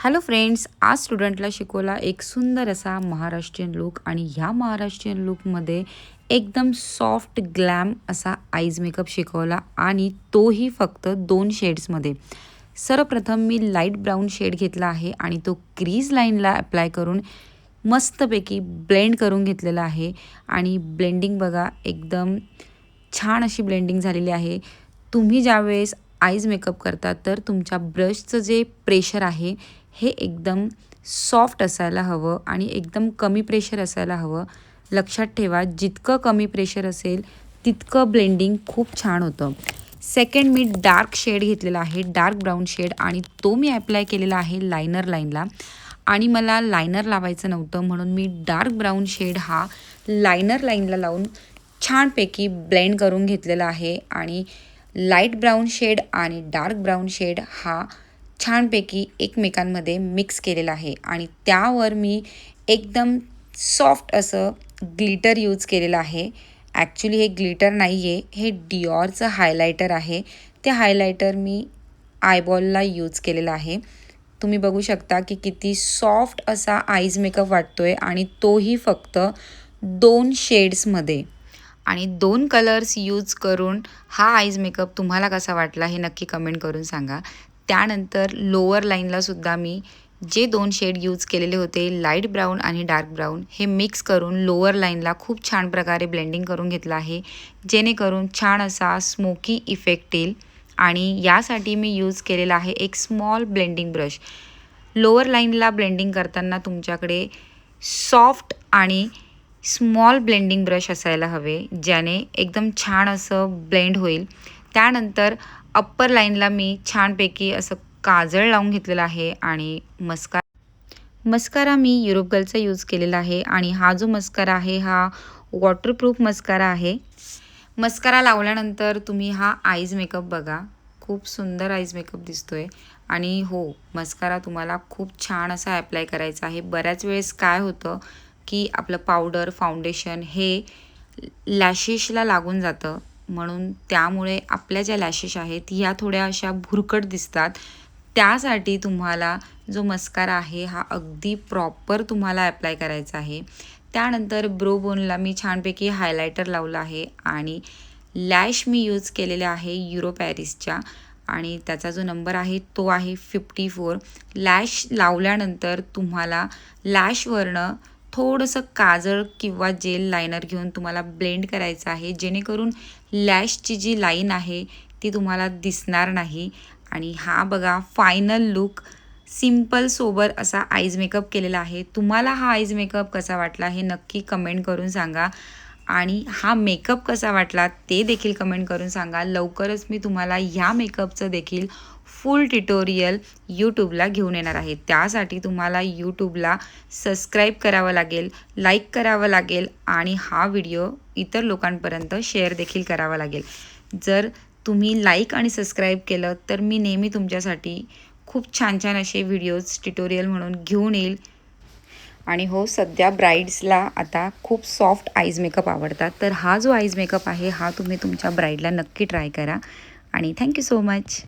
Hello friends, आज स्टुडंटला शिकवला एक सुंदर असा महाराष्ट्रीयन लुक आणि ह्या महाराष्ट्रीयन लुकमध्ये एकदम सॉफ्ट ग्लॅम असा आईज मेकअप शिकवला आणि तोही फक्त 2 शेड्समध्ये। सर्वप्रथम मी लाईट ब्राऊन शेड घेतला आहे आणि तो क्रीज लाईनला अप्लाय करून मस्तपैकी ब्लेंड करून घेतलेला आहे आणि ब्लेंडिंग बघा एकदम छान अशी ब्लेंडिंग झालेली आहे। तुम्ही ज्यावेळेस आईज मेकअप करता तर तुमच्या ब्रशचं जे प्रेशर आहे हे एकदम सॉफ्ट असायला हवं आणि एकदम कमी प्रेशर असायला हवं। लक्षात ठेवा, जितकं कमी प्रेशर असेल तितकं ब्लेंडिंग खूप छान होतं। सेकंड मी डार्क शेड घेतलेला आहे, डार्क ब्राऊन शेड, आणि तो मी अप्लाय केलेला आहे लायनर लाईनला। आणि मला लायनर लावायचं नव्हतं म्हणून मी डार्क ब्राऊन शेड हा लायनर लाईनला लावून छानपैकी ब्लेंड करून घेतलेला आहे आणि लाईट ब्राऊन शेड आणि डार्क ब्राऊन शेड हा छानपैकी एकमेकांमध्ये मिक्स केलेला आहे आणि त्यावर मी एकदम सॉफ्ट असं ग्लिटर यूज केलेलं आहे। ॲक्च्युली हे ग्लिटर नाही आहे, हे डिऑरचं हायलायटर आहे। ते हायलायटर मी आयबॉलला यूज केलेलं आहे। तुम्ही बघू शकता की किती सॉफ्ट असा आईज मेकअप वाटतोय आणि तोही फक्त 2 शेड्समध्ये। आणि 2 कलर्स यूज करून हा आईज मेकअप तुम्हाला कसा वाटला हे नक्की कमेंट करून सांगा। त्यानंतर लोअर लाईनला सुद्धा मी जे 2 शेड यूज केलेले होते, लाईट ब्राऊन आणि डार्क ब्राऊन, हे मिक्स करून लोअर लाईनला खूप छान प्रकारे ब्लेंडिंग करून घेतलं आहे, जेणेकरून छान असा स्मोकी इफेक्ट येईल। आणि यासाठी मी यूज केलेला आहे एक स्मॉल ब्लेंडिंग ब्रश। लोअर लाईनला ब्लेंडिंग करताना तुमच्याकडे सॉफ्ट आणि स्मॉल ब्लेंडिंग ब्रश असायला हवे, ज्याने एकदम छान असं ब्लेंड होईल। त्यानंतर अप्पर लाईनला मी छानपैकी असं काजळ लावून घेतलेलं आहे आणि मस्कारा मी युरोप गर्लचा यूज केलेला आहे आणि हा जो मस्कारा आहे हा वॉटरप्रूफ मस्कारा आहे। मस्कारा लावल्यानंतर तुम्ही हा आईज मेकअप बघा, खूप सुंदर आईज मेकअप दिसतोय। आणि हो, मस्कारा तुम्हाला खूप छान असा अप्लाय करायचा आहे। बऱ्याच वेळेस काय होतं की आपलं पावडर फाउंडेशन हे लॅशेसला लागून जातं, म्हणून त्यामुळे आपल्या ज्या लॅशेस आहेत ह्या थोड्या अशा भुरकट दिसतात। त्यासाठी तुम्हाला जो मस्कारा आहे हा अगदी प्रॉपर तुम्हाला अप्लाय करायचा आहे। त्यानंतर ब्रो बोनला मी छानपैकी हायलायटर लावला आहे आणि लॅश मी यूज केलेले आहे युरो पॅरिसच्या आणि त्याचा जो नंबर आहे तो आहे 54। लॅश लावल्यानंतर तुम्हाला लॅशवरनं थोडंसं काजळ किंवा जेल लायनर घेऊन तुम्हाला ब्लेंड करायचं आहे, जेणेकरून लॅशची जी लाईन आहे ती तुम्हाला दिसणार नाही। आणि हा बघा फायनल लुक सिंपल सोबर असा आईज मेकअप केलेला आहे। तुम्हाला हा आईज मेकअप कसा वाटला हे नक्की कमेंट करून सांगा आणि हा मेकअप कसा वाटला ते देखील कमेंट करून सांगा। लवकरच मी तुम्हाला ह्या मेकअपचं देखील फुल ट्युटोरियल यूट्यूबला घेऊन येणार आहे। त्यासाठी तुम्हाला यूट्यूबला सबस्क्राईब करावं लागेल, लाईक करावं लागेल आणि हा व्हिडिओ इतर लोकांपर्यंत शेअर देखील करावा लागेल। जर तुम्ही लाईक आणि सबस्क्राईब केलं तर मी नेहमी तुमच्यासाठी खूप छान छान असे व्हिडिओज ट्युटोरियल म्हणून घेऊन येईल। आणि हो, सध्या ब्राईड्सला आता खूप सॉफ्ट आईज मेकअप आवडतात, तर हा जो आईज मेकअप आहे हा तुम्ही तुमच्या ब्राईडला नक्की ट्राय करा। आणि थँक्यू सो मच।